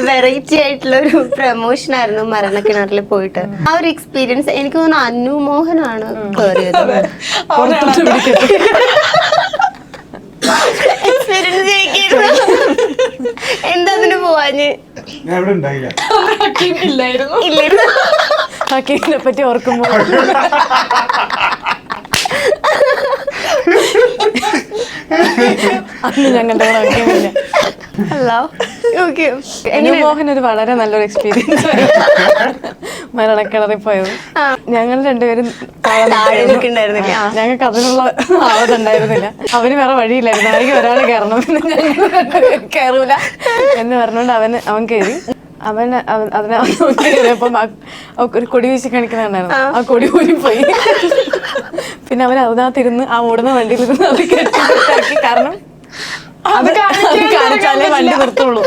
Variety ആയിട്ടുള്ള ഒരു promotion ആയിരുന്നു മരണക്കിണറിൽ പോയിട്ട്. ആ ഒരു എക്സ്പീരിയൻസ് എനിക്ക് തോന്നുന്നു അന്നു മോഹനാണ് കയറിയത്. എക്സ്പീരിയൻസ് എന്താ അതിന് പോവാഞ്ഞ്? ഇല്ലായിരുന്നു. ഹക്കീമിനെ പറ്റി ഓർക്കുമ്പോ അന്ന് ഞങ്ങളുടെ കൂടെ ഹക്കീമില്ല. മോഹൻ ഒരു വളരെ നല്ലൊരു എക്സ്പീരിയൻസ് മരണക്കിണറിൽ പോയത്. ഞങ്ങൾ രണ്ടുപേരും ഞങ്ങൾക്ക് അതിനുള്ള ആവതുണ്ടായിരുന്നില്ല. അവന് വേറെ വഴിയില്ലായിരുന്നു, ആരെങ്കിലും ഒരാൾ കയറണം, പിന്നെ ഞങ്ങൾ കയറൂല എന്ന് പറഞ്ഞുകൊണ്ട് അവൻ കയറി. അതിനെ കയറിയപ്പം ഒരു കൊടി വീശി കാണിക്കുന്നുണ്ടായിരുന്നു. ആ കൊടി ഊരി പോയി. പിന്നെ അവൻ അതിനകത്തിരുന്ന് ആ ഓടുന്ന വണ്ടിയിലിരുന്ന് അത് കെട്ടി. കാരണം അത് കാണിച്ചാലേ വണ്ടി നിർത്തുള്ളൂ.